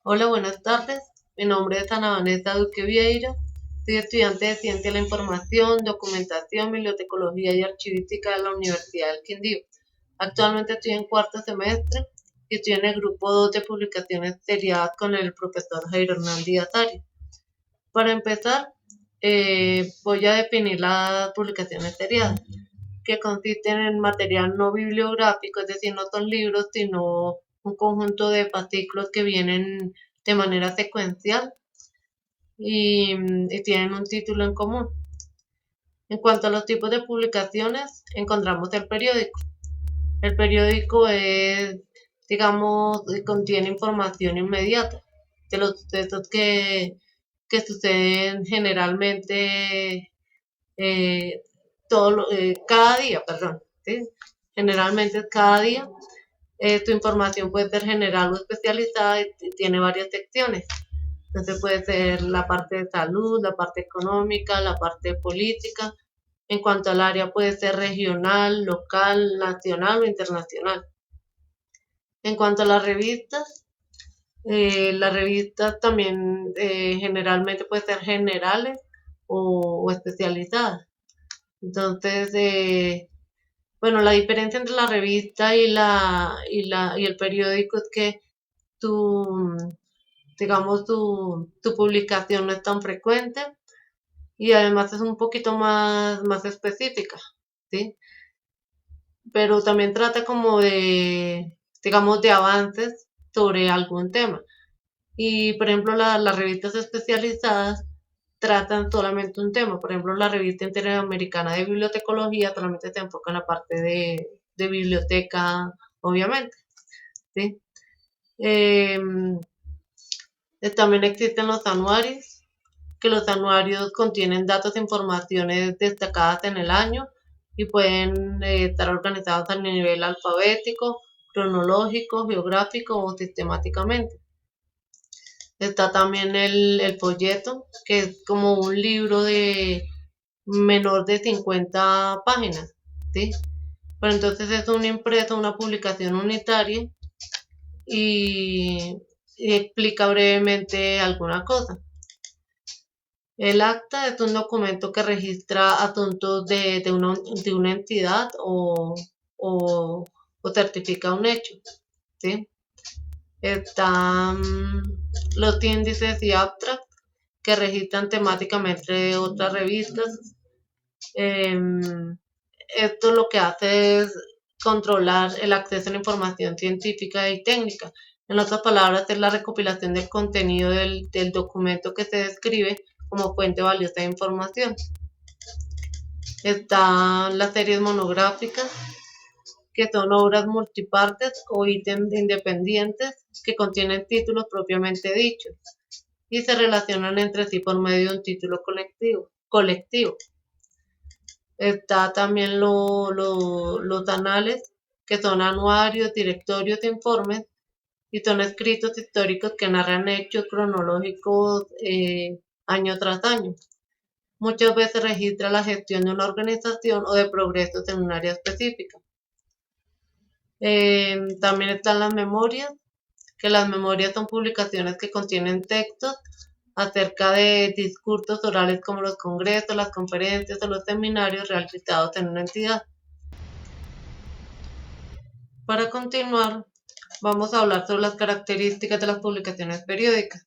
Hola, buenas tardes. Mi nombre es Ana Vanessa Duque Vieira. Soy estudiante de Ciencia de la Información, Documentación, Bibliotecología y Archivística de la Universidad del Quindío. Actualmente estoy en cuarto semestre y estoy en el grupo 2 de publicaciones seriadas con el profesor Jairo Hernández Azari. Para empezar, voy a definir las publicaciones seriadas, que consisten en material no bibliográfico, es decir, no son libros, sino un conjunto de fascículos que vienen de manera secuencial y tienen un título en común. En cuanto a los tipos de publicaciones, encontramos el periódico. El periódico es, digamos, contiene información inmediata de los sucesos que suceden generalmente eh, cada día, perdón, ¿sí? Generalmente es cada día. Tu información puede ser general o especializada y tiene varias secciones. Entonces puede ser la parte de salud, la parte económica, la parte política. En cuanto al área puede ser regional, local, nacional o internacional. En cuanto a las revistas también generalmente pueden ser generales o especializadas. Entonces, bueno, la diferencia entre la revista y el periódico es que tu, digamos, tu publicación no es tan frecuente y además es un poquito más específica, ¿sí? Pero también trata como de, digamos, de avances sobre algún tema. Y, por ejemplo, las revistas especializadas tratan solamente un tema. Por ejemplo, la revista interamericana de bibliotecología solamente se enfoca en la parte de biblioteca, obviamente, ¿sí? Eh, También existen los anuarios, que los anuarios contienen datos e informaciones destacadas en el año y pueden estar organizados a nivel alfabético, cronológico, geográfico o sistemáticamente. Está también el folleto, que es como un libro de menor de 50 páginas, ¿sí? Pero entonces es un impreso, una publicación unitaria y explica brevemente alguna cosa. El acta es un documento que registra asuntos de una entidad o, o certifica un hecho, ¿sí? Están los índices y abstracts que registran temáticamente otras revistas. Esto lo que hace es controlar el acceso a la información científica y técnica. En otras palabras, es la recopilación del contenido del documento que se describe como fuente valiosa de información. Están las series monográficas, que son obras multipartes o ítems independientes que contienen títulos propiamente dichos y se relacionan entre sí por medio de un título colectivo. Está también los anales, que son anuarios, directorios, informes, y son escritos históricos que narran hechos cronológicos año tras año. Muchas veces registra la gestión de una organización o de progresos en un área específica. También están las memorias, que las memorias son publicaciones que contienen textos acerca de discursos orales como los congresos, las conferencias o los seminarios realizados en una entidad. Para continuar, vamos a hablar sobre las características de las publicaciones periódicas.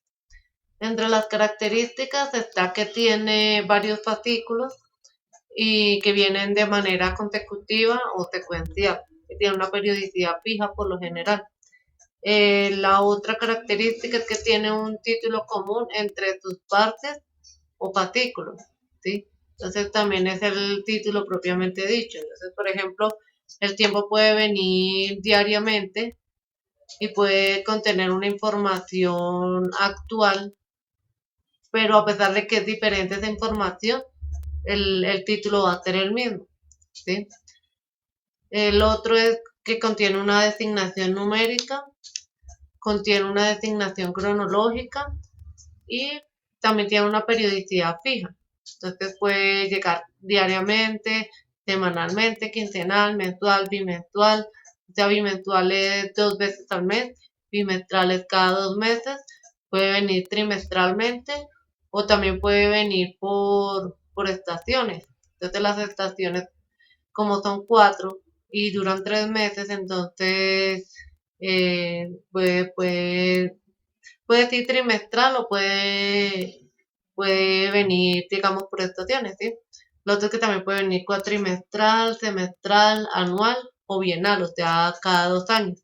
Entre las características está que tiene varios fascículos y que vienen de manera consecutiva o secuencial, que tiene una periodicidad fija por lo general. La otra característica es que tiene un título común entre sus partes o fascículos, ¿sí? Entonces también es el título propiamente dicho. Entonces, por ejemplo, el tiempo puede venir diariamente y puede contener una información actual, pero a pesar de que es diferente esa información, el título va a ser el mismo, ¿sí? El otro es que contiene una designación numérica, contiene una designación cronológica y también tiene una periodicidad fija. Entonces puede llegar diariamente, semanalmente, quincenal, mensual, bimensual. O sea, bimensual es 2 veces al mes, bimestral es cada 2 meses puede venir trimestralmente o también puede venir por estaciones. Entonces las estaciones, como son 4 y duran 3 meses, entonces puede ser trimestral o puede venir, digamos, por estaciones, ¿sí? Lo otro es que también puede venir cuatrimestral, semestral, anual o bienal, o sea, cada 2 años.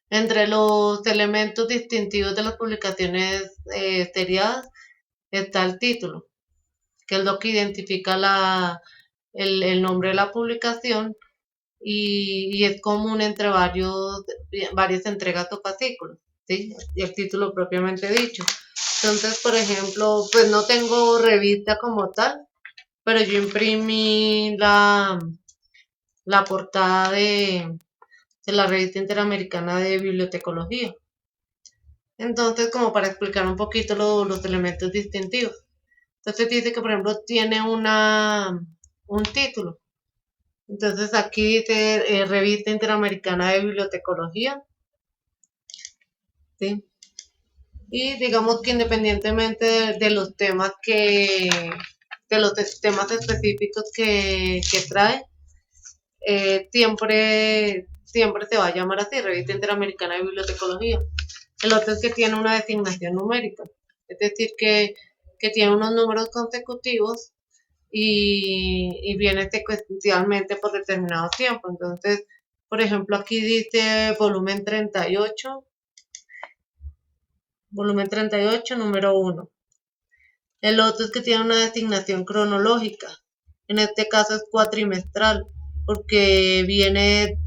Entre los elementos distintivos de las publicaciones seriadas está el título, que es lo que identifica el nombre de la publicación y es común entre varias entregas o fascículos, ¿sí? Y el título propiamente dicho. Entonces, por ejemplo, pues no tengo revista como tal, pero yo imprimí la portada de la revista interamericana de bibliotecología. Entonces, como para explicar un poquito los elementos distintivos. Entonces dice que, por ejemplo, tiene un título. Entonces aquí dice Revista Interamericana de Bibliotecología, ¿sí? Y digamos que independientemente de los temas de los temas específicos que trae, siempre se va a llamar así, Revista Interamericana de Bibliotecología. El otro es que tiene una designación numérica, es decir, que tiene unos números consecutivos y viene secuencialmente por determinado tiempo. Entonces, por ejemplo, aquí dice volumen 38, número 1. El otro es que tiene una designación cronológica. En este caso es cuatrimestral, porque viene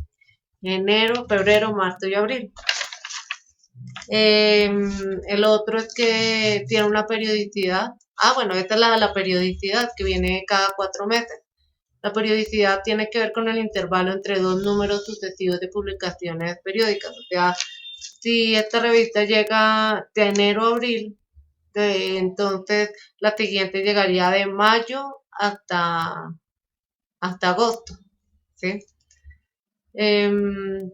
enero, febrero, marzo y abril. El otro es que tiene una periodicidad. Ah, bueno, esta es la periodicidad que viene cada 4 meses. La periodicidad tiene que ver con el intervalo entre dos números sucesivos de publicaciones periódicas. O sea, si esta revista llega de enero a abril, entonces la siguiente llegaría de mayo hasta agosto, ¿sí? Em,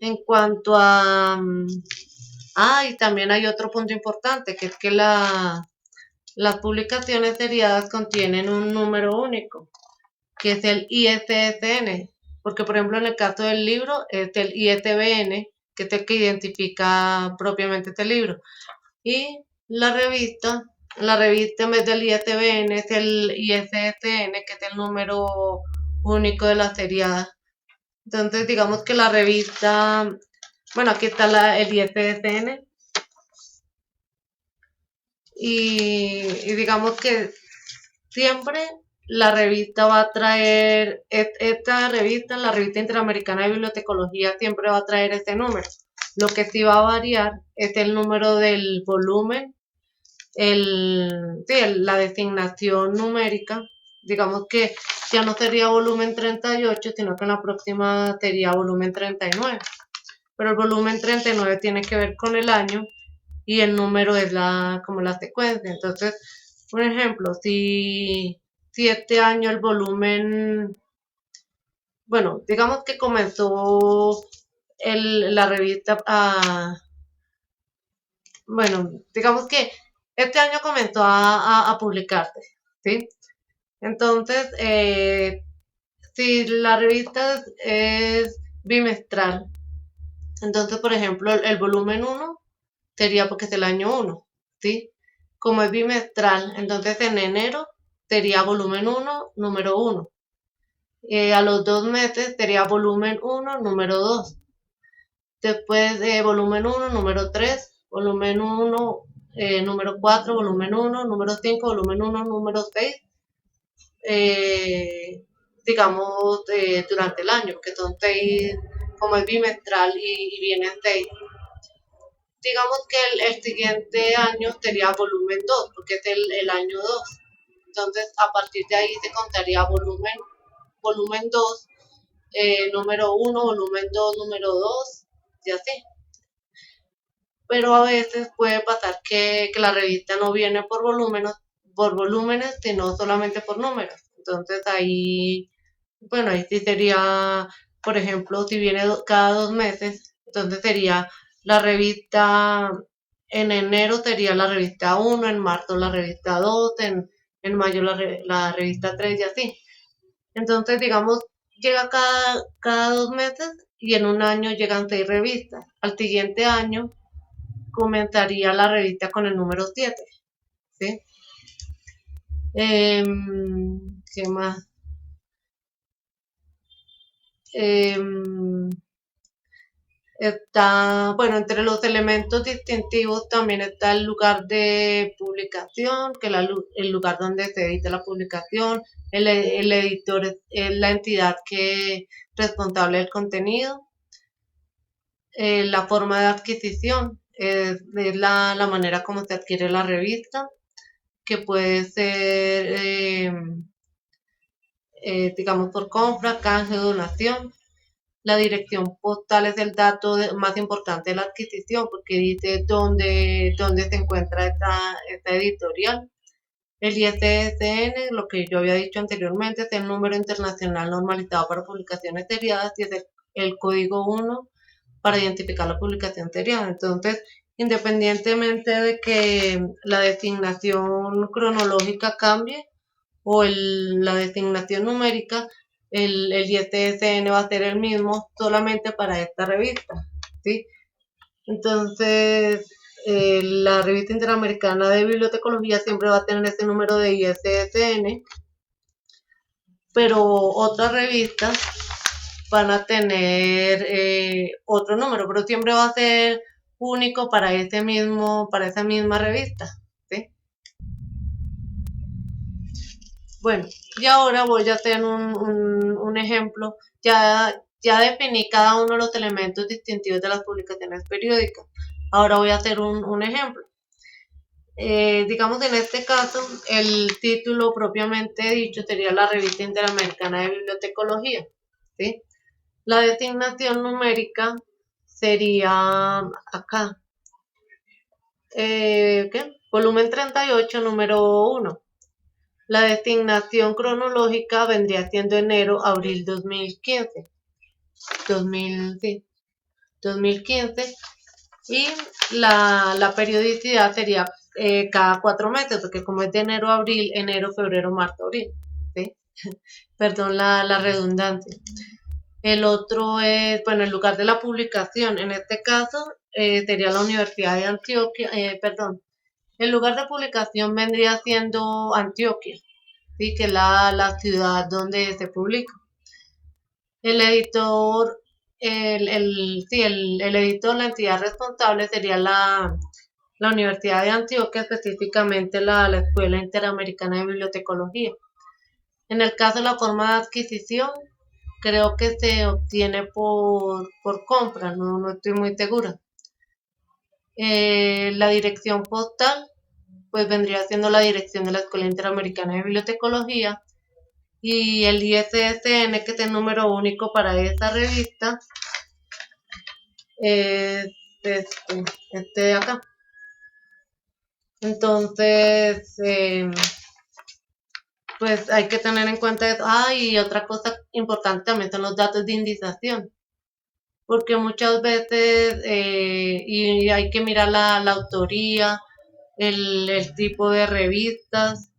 en cuanto a... y también hay otro punto importante, que es que las publicaciones seriadas contienen un número único, que es el ISSN, porque por ejemplo en el caso del libro es el ISBN, que es el que identifica propiamente este libro. Y la revista en vez del ISBN es el ISSN, que es el número único de la seriada. Entonces, digamos que la revista, bueno, aquí está el ISSN y digamos que siempre la revista va a traer, esta revista, la revista interamericana de bibliotecología, siempre va a traer este número. Lo que sí va a variar es el número del volumen, la designación numérica. Digamos que ya no sería volumen 38, sino que en la próxima sería volumen 39. Pero el volumen 39 tiene que ver con el año y el número es como la secuencia. Entonces, por ejemplo, si este año el volumen, bueno, digamos que comenzó la revista bueno, digamos que este año comenzó a publicarse, ¿sí? Entonces, si la revista es bimestral, entonces, por ejemplo, el volumen 1 sería porque es el año 1, ¿sí? Como es bimestral, entonces en enero sería volumen 1, número 1. A los 2 meses sería volumen 1, número 2. Después volumen 1, número 3, volumen 1, número 4, volumen 1, número 5, volumen 1, número 6, digamos, durante el año, que son 6, como es bimestral y vienen 6. Digamos que el siguiente año sería volumen 2, porque es el año 2. Entonces, a partir de ahí se contaría volumen 2, número 1, volumen 2, número 2, y así. Pero a veces puede pasar que la revista no viene por volúmenes, sino solamente por números. Entonces ahí, bueno, ahí sí sería, por ejemplo, si viene cada 2 meses, entonces sería la revista en enero sería la revista 1, en marzo la revista 2, en mayo la revista 3 y así. Entonces, digamos, llega cada 2 meses y en un año llegan 6 revistas. Al siguiente año comenzaría la revista con el número 7, ¿sí? ¿Qué más? Em, Está, bueno, entre los elementos distintivos también está el lugar de publicación, que el lugar donde se edita la publicación, el editor es la entidad que es responsable del contenido, la forma de adquisición es la manera como se adquiere la revista, que puede ser, digamos, por compra, canje, donación. La dirección postal es el dato más importante de la adquisición porque dice dónde se encuentra esta editorial. El ISSN, lo que yo había dicho anteriormente, es el número internacional normalizado para publicaciones seriadas y es el código 1 para identificar la publicación seriada. Entonces, independientemente de que la designación cronológica cambie, o la designación numérica, el ISSN va a ser el mismo solamente para esta revista, ¿sí? Entonces, la revista interamericana de bibliotecología siempre va a tener ese número de ISSN, pero otras revistas van a tener otro número, pero siempre va a ser único para para esa misma revista, ¿sí? Bueno, y ahora voy a hacer un ejemplo. Ya definí cada uno de los elementos distintivos de las publicaciones periódicas. Ahora voy a hacer un ejemplo. Digamos, en este caso, el título propiamente dicho sería la Revista Interamericana de Bibliotecología, ¿sí? La designación numérica sería acá. ¿Qué? Volumen 38, número 1. La designación cronológica vendría siendo enero-abril 2015. 2015. Y la periodicidad sería cada 4 meses, porque como es de enero a abril, enero, febrero, marzo, abril. ¿Sí? Perdón la redundancia. El otro es, bueno, el lugar de la publicación. En este caso sería la Universidad de Antioquia, perdón. El lugar de publicación vendría siendo Antioquia, ¿sí? Que es la ciudad donde se publica. El editor, el editor, la entidad responsable sería la Universidad de Antioquia, específicamente la Escuela Interamericana de Bibliotecología. En el caso de la forma de adquisición, creo que se obtiene por compra, no estoy muy segura. La dirección postal, pues vendría siendo la dirección de la Escuela Interamericana de Bibliotecología, y el ISSN, que es el número único para esta revista, es este de acá. Entonces, pues hay que tener en cuenta eso. Y otra cosa importante también son los datos de indización, porque muchas veces, y hay que mirar la autoría, el tipo de revistas,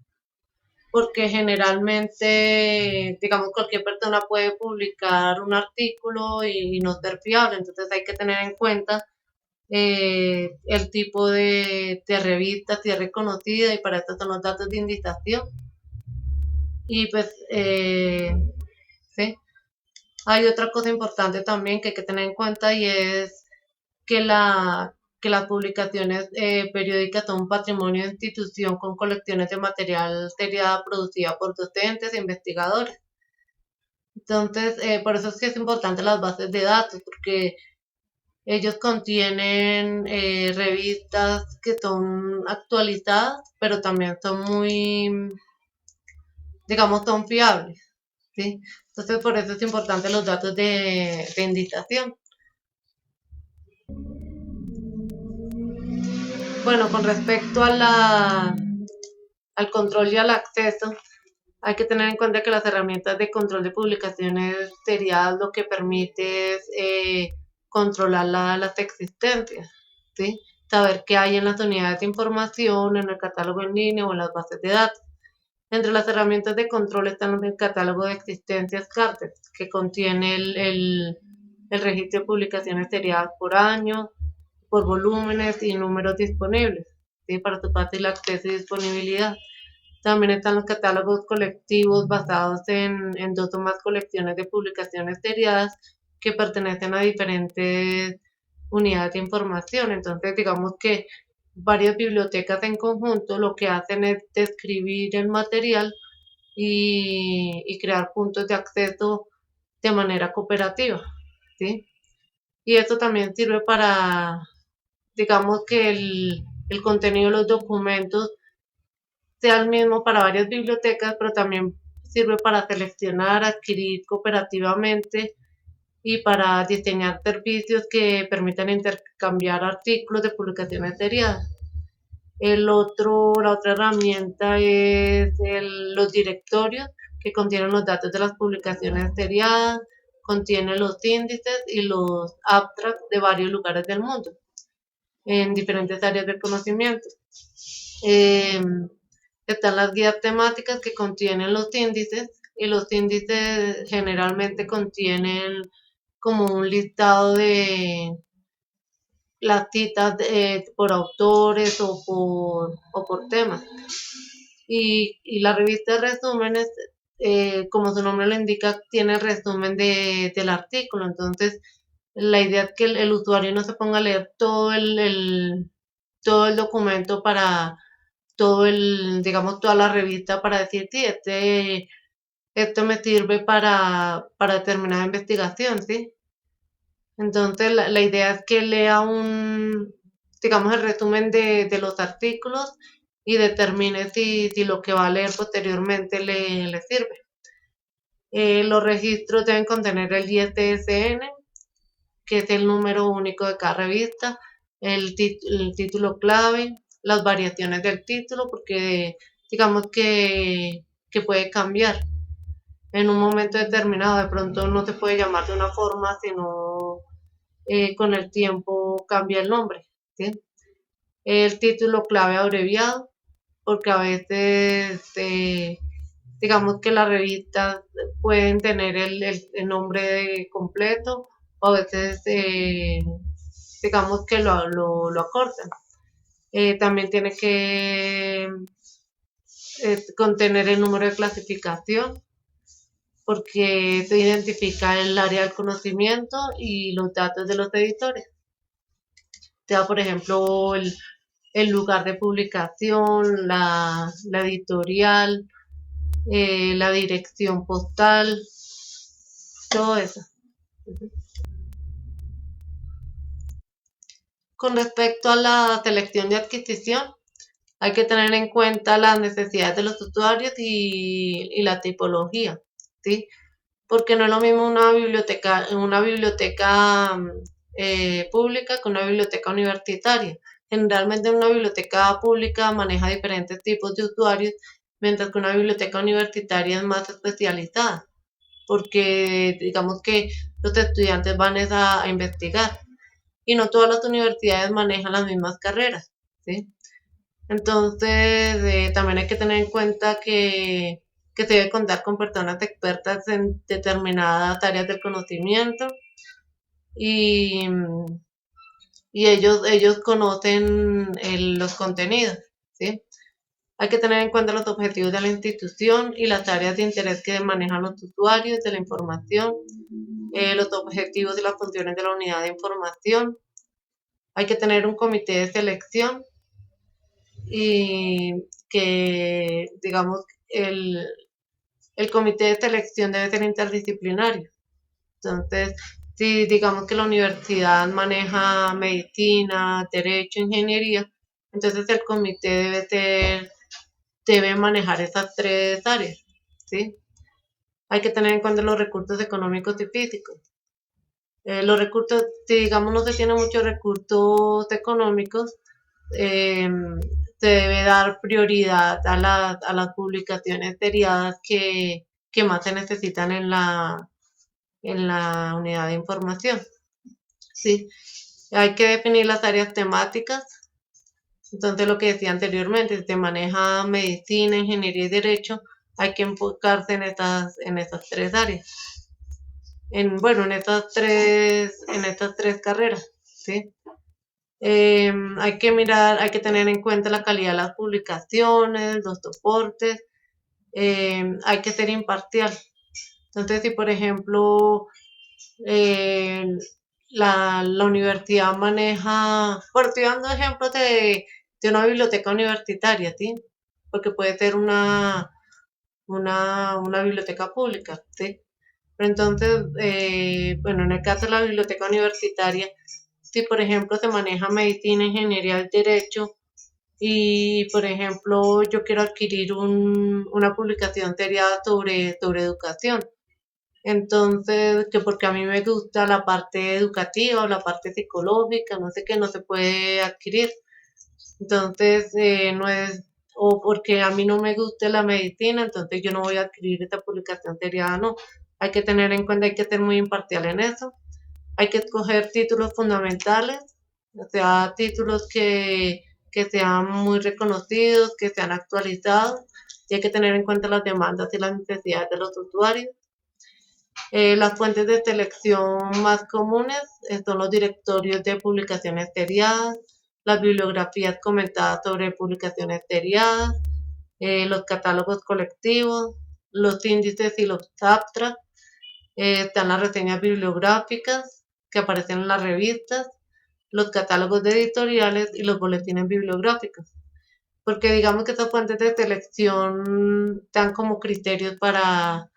porque generalmente, digamos, cualquier persona puede publicar un artículo y no ser fiable, entonces hay que tener en cuenta el tipo de revista, si es reconocida, y para esto son los datos de indicación. Y pues, sí, hay otra cosa importante también que hay que tener en cuenta y es que que las publicaciones periódicas son un patrimonio de institución con colecciones de material seriado producida por docentes e investigadores. Entonces, por eso es que es importante las bases de datos, porque ellos contienen revistas que son actualizadas, pero también son muy, digamos, son fiables, ¿sí? Entonces, por eso es importante los datos de indicación. Bueno, con respecto al control y al acceso, hay que tener en cuenta que las herramientas de control de publicaciones seriadas lo que permite es controlar las existencias, ¿sí? saber qué hay en las unidades de información, en el catálogo en línea o en las bases de datos. Entre las herramientas de control están el catálogo de existencias CARTEX, que contiene el registro de publicaciones seriadas por año, por volúmenes y números disponibles, ¿sí? Para tu fácil acceso y disponibilidad. También están los catálogos colectivos basados en dos o más colecciones de publicaciones seriadas que pertenecen a diferentes unidades de información. Entonces, digamos que varias bibliotecas en conjunto lo que hacen es describir el material y crear puntos de acceso de manera cooperativa, ¿sí? Y esto también sirve para, digamos que el contenido de los documentos sea el mismo para varias bibliotecas, pero también sirve para seleccionar, adquirir cooperativamente y para diseñar servicios que permitan intercambiar artículos de publicaciones seriadas. La otra herramienta es los directorios que contienen los datos de las publicaciones seriadas, contienen los índices y los abstracts de varios lugares del mundo en diferentes áreas del conocimiento. Eh, Están las guías temáticas que contienen los índices y los índices generalmente contienen como un listado de las citas por autores o por temas. Y la revista de resúmenes, como su nombre lo indica, tiene resumen del artículo. Entonces, la idea es que el usuario no se ponga a leer todo el documento para digamos, toda la revista para decir, sí, esto me sirve para determinada investigación, ¿sí? Entonces, la idea es que lea digamos, el resumen de los artículos y determine si lo que va a leer posteriormente le sirve. Los registros deben contener el ISSN, que es el número único de cada revista, el título clave, las variaciones del título, porque digamos que puede cambiar en un momento determinado. De pronto no se puede llamar de una forma, sino con el tiempo cambia el nombre, ¿sí? El título clave abreviado, porque a veces digamos que las revistas pueden tener el nombre completo o a veces digamos que lo acortan. También tiene que contener el número de clasificación porque se identifica el área del conocimiento y los datos de los editores. O sea, por ejemplo, el lugar de publicación, la editorial, la dirección postal, todo eso. Con respecto a la selección de adquisición, hay que tener en cuenta las necesidades de los usuarios y la tipología, ¿sí? Porque no es lo mismo una biblioteca pública que una biblioteca universitaria. Generalmente una biblioteca pública maneja diferentes tipos de usuarios, mientras que una biblioteca universitaria es más especializada, porque digamos que los estudiantes van a investigar y no todas las universidades manejan las mismas carreras, ¿sí? Entonces, también hay que tener en cuenta que se debe contar con personas expertas en determinadas áreas del conocimiento y, y ellos conocen los contenidos, ¿sí? Hay que tener en cuenta los objetivos de la institución y las áreas de interés que manejan los usuarios de la información, los objetivos y las funciones de la unidad de información. Hay que tener un comité de selección y que, digamos, el comité de selección debe ser interdisciplinario. Entonces, si digamos que la universidad maneja medicina, derecho, ingeniería, entonces el comité debe manejar esas tres áreas, ¿sí? Hay que tener en cuenta los recursos económicos y físicos. Los recursos, si digamos no se tienen muchos recursos económicos, eh, se debe dar prioridad a las publicaciones seriadas que más se necesitan en la unidad de información. Sí, hay que definir las áreas temáticas Entonces, lo que decía anteriormente, si se maneja medicina, ingeniería y derecho, hay que enfocarse en estas tres áreas. Bueno, en estas tres carreras, ¿sí? Hay que mirar, hay que tener en cuenta la calidad de las publicaciones, los soportes, hay que ser imparcial. Entonces, si por ejemplo eh, la universidad maneja, bueno, estoy dando ejemplos de una biblioteca universitaria, ¿sí? Porque puede ser una biblioteca pública, ¿sí? Pero entonces, bueno, en el caso de la biblioteca universitaria, si por ejemplo se maneja medicina, ingeniería, el derecho, y por ejemplo yo quiero adquirir una publicación seriada sobre educación. Entonces, que porque a mí me gusta la parte educativa o la parte psicológica, no sé qué, no se puede adquirir. Entonces, no es, o porque a mí no me guste la medicina, entonces yo no voy a adquirir esta publicación seriada, no. Hay que tener en cuenta, hay que ser muy imparcial en eso. Hay que escoger títulos fundamentales, o sea, títulos que sean muy reconocidos, que sean actualizados, y hay que tener en cuenta las demandas y las necesidades de los usuarios. Las fuentes de selección más comunes son los directorios de publicaciones seriadas, las bibliografías comentadas sobre publicaciones seriadas, los catálogos colectivos, los índices y los abstracts, están las reseñas bibliográficas que aparecen en las revistas, los catálogos de editoriales y los boletines bibliográficos. Porque digamos que estas fuentes de selección dan como criterios para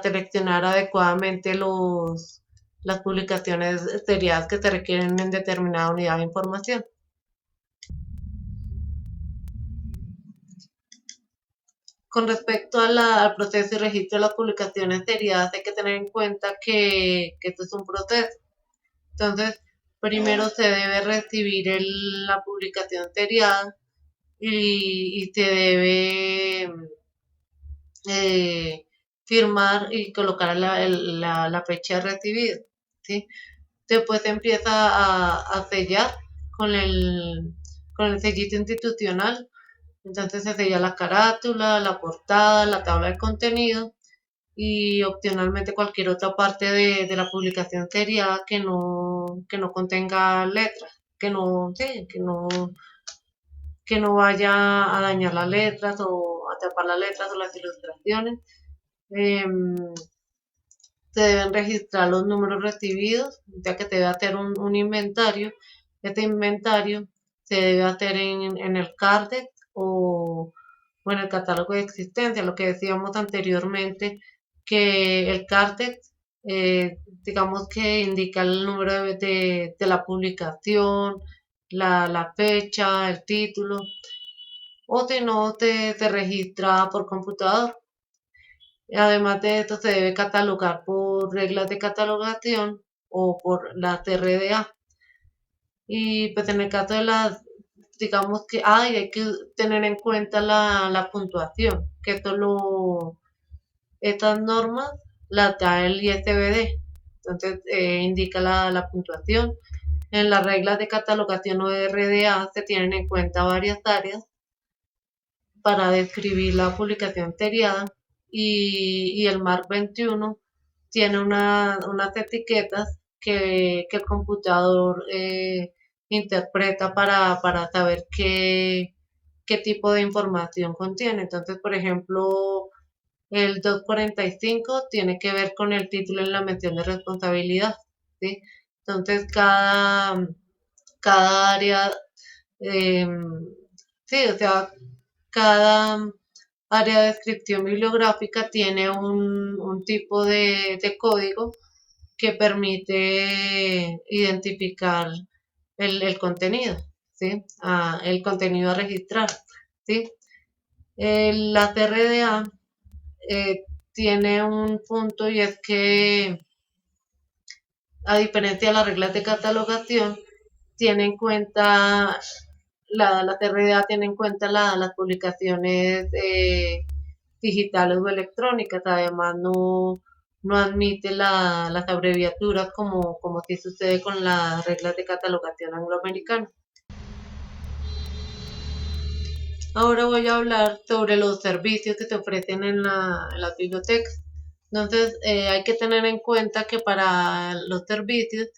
seleccionar adecuadamente las publicaciones seriadas que se requieren en determinada unidad de información. Con respecto al proceso y registro de las publicaciones seriadas, hay que tener en cuenta que esto es un proceso. Entonces, primero se debe recibir la publicación seriada y se debe eh, firmar y colocar la fecha de recibido, ¿sí? Después se empieza a sellar con con el sellito institucional. Entonces se sella la carátula, la portada, la tabla de contenido y opcionalmente cualquier otra parte de la publicación seriada que no contenga letras, sí, que no vaya a dañar las letras o a tapar las letras o las ilustraciones. Em, Se deben registrar los números recibidos, ya que se debe hacer un inventario. Este inventario se debe hacer en el CARDEX o en el catálogo de existencia, lo que decíamos anteriormente, que el CARDEX, digamos que indica el número de la publicación, la fecha, el título, o si no, se registra por computador. Además de esto, se debe catalogar por reglas de catalogación o por las RDA. Y pues en el caso de digamos que hay que tener en cuenta la puntuación, que estas normas las da el ISBD. Entonces, indica la puntuación. En las reglas de catalogación o de RDA se tienen en cuenta varias áreas para describir la publicación seriada y el MARC 21 tiene unas etiquetas que el computador interpreta para saber qué tipo de información contiene. Entonces, por ejemplo, el 245 tiene que ver con el título en la mención de responsabilidad, ¿sí? Entonces, cada área, eh, sí, o sea, cada área de descripción bibliográfica tiene un tipo de código que permite identificar el contenido, ¿sí? El contenido a registrar, ¿sí? La CRDA tiene un punto y es que, a diferencia de las reglas de catalogación, tiene en cuenta, la CRDA tiene en cuenta las publicaciones digitales o electrónicas, además no admite las abreviaturas como sí sucede con las reglas de catalogación angloamericana. Ahora voy a hablar sobre los servicios que se ofrecen en las bibliotecas. Entonces, hay que tener en cuenta que para los servicios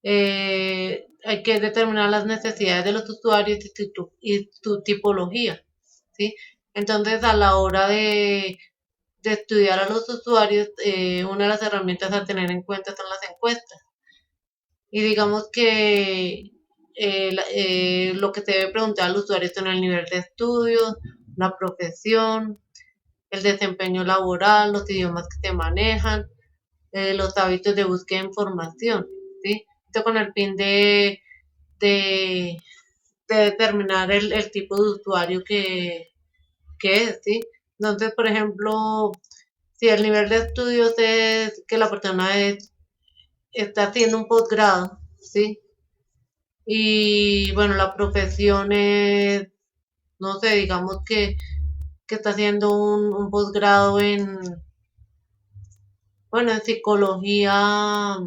hay que determinar las necesidades de los usuarios y su tipología, ¿sí? Entonces, a la hora de estudiar a los usuarios, una de las herramientas a tener en cuenta son las encuestas. Y digamos que lo que se debe preguntar al usuario son el nivel de estudios, la profesión, el desempeño laboral, los idiomas que se manejan, los hábitos de búsqueda de información, ¿sí? Esto con el fin de, de determinar el tipo de usuario que es, ¿sí? Entonces, por ejemplo, si el nivel de estudios es que la persona está haciendo un posgrado, ¿sí? Y bueno, la profesión es, no sé, digamos que está haciendo un posgrado bueno, en psicología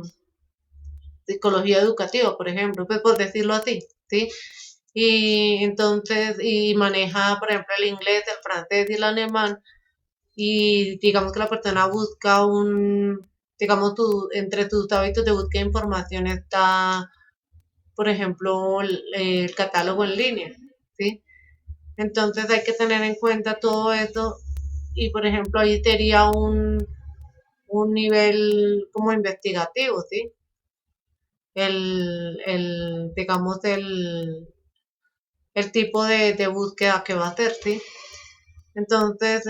educativa, por ejemplo, pues por decirlo así, ¿sí? Y entonces, y maneja, por ejemplo, el inglés, el francés y el alemán, y digamos que la persona busca digamos, entre tus hábitos de búsqueda de información está, por ejemplo, el catálogo en línea, ¿sí? Entonces hay que tener en cuenta todo eso y, por ejemplo, ahí sería un nivel como investigativo, ¿sí? Digamos, el tipo de búsqueda que va a hacer, ¿sí? Entonces,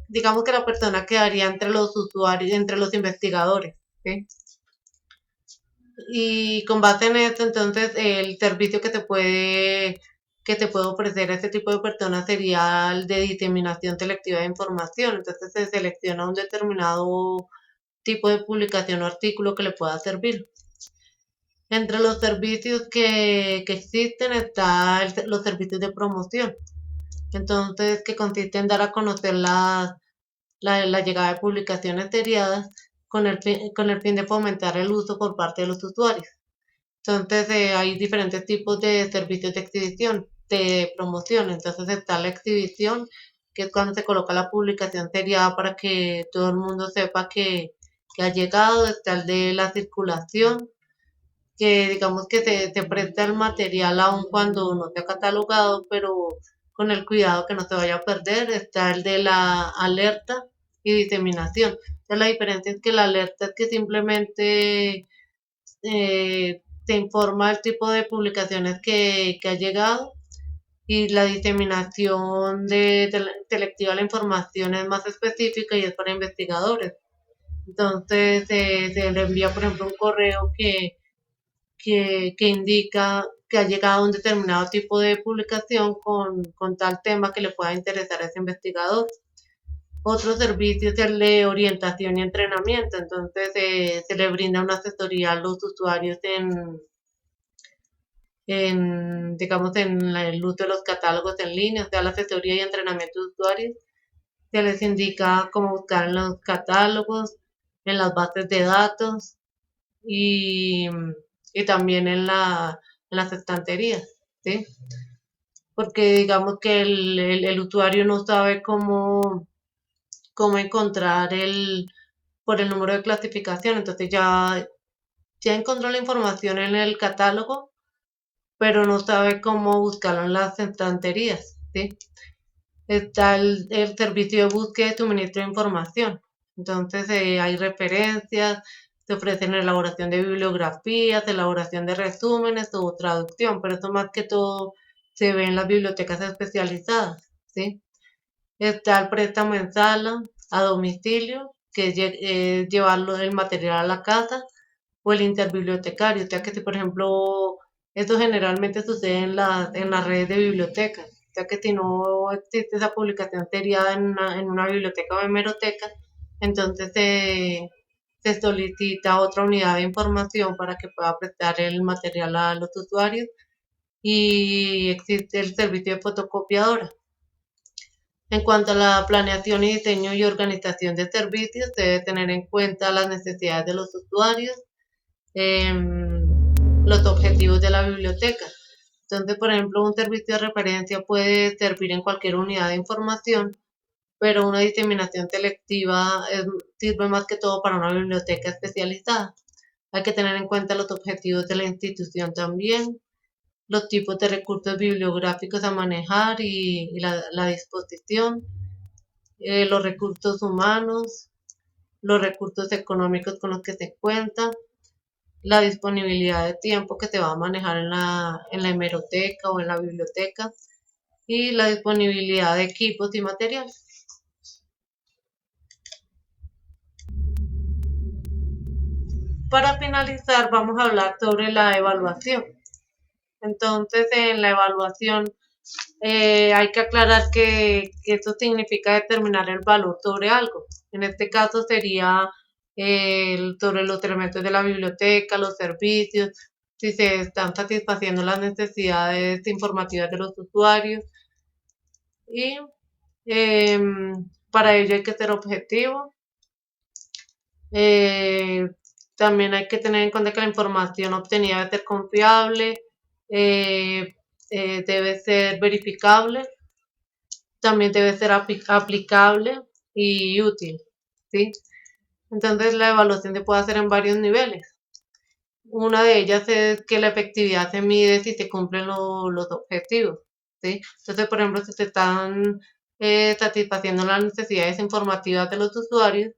digamos que la persona quedaría entre los usuarios, entre los investigadores, ¿sí? Y con base en esto, entonces, el servicio que te puede ofrecer a este tipo de personas sería el de diseminación selectiva de información. Entonces, se selecciona un determinado tipo de publicación o artículo que le pueda servir. Entre los servicios que existen está los servicios de promoción. Entonces, que consiste en dar a conocer la llegada de publicaciones seriadas con el fin de fomentar el uso por parte de los usuarios. Entonces, hay diferentes tipos de servicios de exhibición, de promoción. Entonces, está la exhibición, que es cuando se coloca la publicación seriada para que todo el mundo sepa que ha llegado. Está el de la circulación, que digamos que se presta el material aun cuando no se ha catalogado, pero con el cuidado que no se vaya a perder. Está el de la alerta y diseminación. Entonces, la diferencia es que la alerta es que simplemente te informa el tipo de publicaciones que ha llegado, y la diseminación selectiva de la información es más específica y es para investigadores. Entonces, se le envía, por ejemplo, un correo que indica que ha llegado un determinado tipo de publicación con tal tema que le pueda interesar a ese investigador. Otro servicio es el de orientación y entrenamiento. Entonces, se le brinda una asesoría a los usuarios digamos, en el uso de los catálogos en línea, o sea, la asesoría y entrenamiento de usuarios. Se les indica cómo buscar en los catálogos, en las bases de datos y, y también en las estanterías, ¿sí? Porque digamos que el usuario no sabe cómo encontrar por el número de clasificación. Entonces, ya encontró la información en el catálogo, pero no sabe cómo buscarlo en las estanterías, ¿sí? Está el servicio de búsqueda y suministro de información. Entonces, hay referencias, se ofrecen elaboración de bibliografías, elaboración de resúmenes o traducción, pero eso más que todo se ve en las bibliotecas especializadas, ¿sí? Está el préstamo en sala, a domicilio, que es llevarlo el material a la casa, o el interbibliotecario, o sea que si, por ejemplo, esto generalmente sucede en las redes de bibliotecas, o sea que si no existe esa publicación seriada en una biblioteca o hemeroteca, entonces se solicita otra unidad de información para que pueda prestar el material a los usuarios, y existe el servicio de fotocopiadora. En cuanto a la planeación y diseño y organización de servicios, se debe tener en cuenta las necesidades de los usuarios, los objetivos de la biblioteca. Entonces, por ejemplo, un servicio de referencia puede servir en cualquier unidad de información, pero una diseminación selectiva sirve más que todo para una biblioteca especializada. Hay que tener en cuenta los objetivos de la institución también, los tipos de recursos bibliográficos a manejar y la disposición, los recursos humanos, los recursos económicos con los que se cuenta, la disponibilidad de tiempo que se va a manejar en la hemeroteca o en la biblioteca y la disponibilidad de equipos y materiales. Para finalizar, vamos a hablar sobre la evaluación. Entonces, en la evaluación hay que aclarar que eso significa determinar el valor sobre algo. En este caso sería sobre los elementos de la biblioteca, los servicios, si se están satisfaciendo las necesidades informativas de los usuarios y eh, para ello hay que ser objetivo. Eh, También hay que tener en cuenta que la información obtenida debe ser confiable, eh, debe ser verificable, también debe ser aplicable y útil, ¿sí? Entonces la evaluación se puede hacer en varios niveles. Una de ellas es que la efectividad se mide si se cumplen los objetivos, ¿sí? Entonces, por ejemplo, si se están satisfaciendo las necesidades informativas de los usuarios,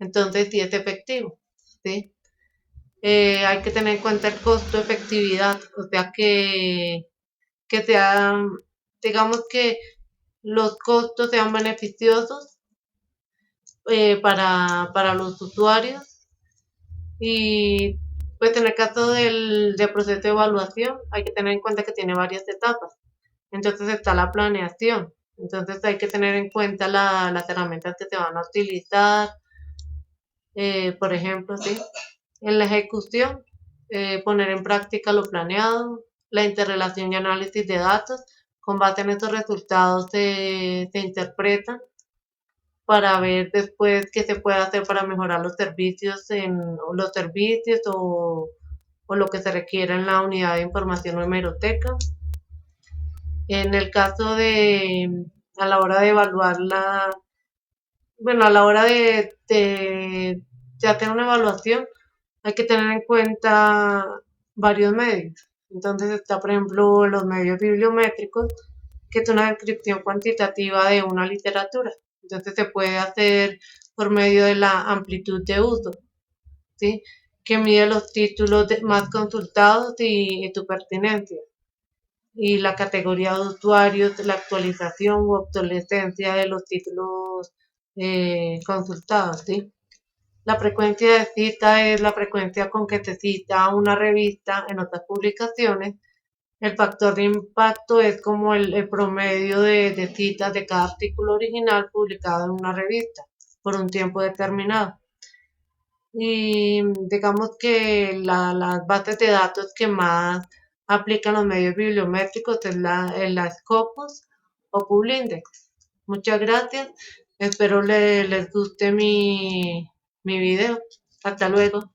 entonces sí es efectivo, ¿sí? Hay que tener en cuenta el costo-efectividad, o sea que sea, digamos que los costos sean beneficiosos para los usuarios y pues en el caso del proceso de evaluación hay que tener en cuenta que tiene varias etapas. Entonces está la planeación, entonces hay que tener en cuenta las herramientas que se van a utilizar, por ejemplo, ¿sí? En la ejecución, poner en práctica lo planeado, la interrelación y análisis de datos. Con base en estos resultados se interpretan para ver después qué se puede hacer para mejorar los servicios o lo que se requiera en la unidad de información o hemeroteca. En el caso a la hora de evaluar bueno, a la hora de hacer una evaluación, hay que tener en cuenta varios medios. Entonces está, por ejemplo, los medios bibliométricos, que es una descripción cuantitativa de una literatura. Entonces se puede hacer por medio de la amplitud de uso, ¿sí? Que mide los títulos más consultados y su pertinencia. Y la categoría de usuarios, la actualización u obsolescencia de los títulos consultados, ¿sí? La frecuencia de cita es la frecuencia con que se cita una revista en otras publicaciones. El factor de impacto es como el promedio de citas de cada artículo original publicado en una revista por un tiempo determinado. Y digamos que las bases de datos que más aplican los medios bibliométricos es la Scopus o Publindex. Muchas gracias. Espero les guste mi video. Hasta luego.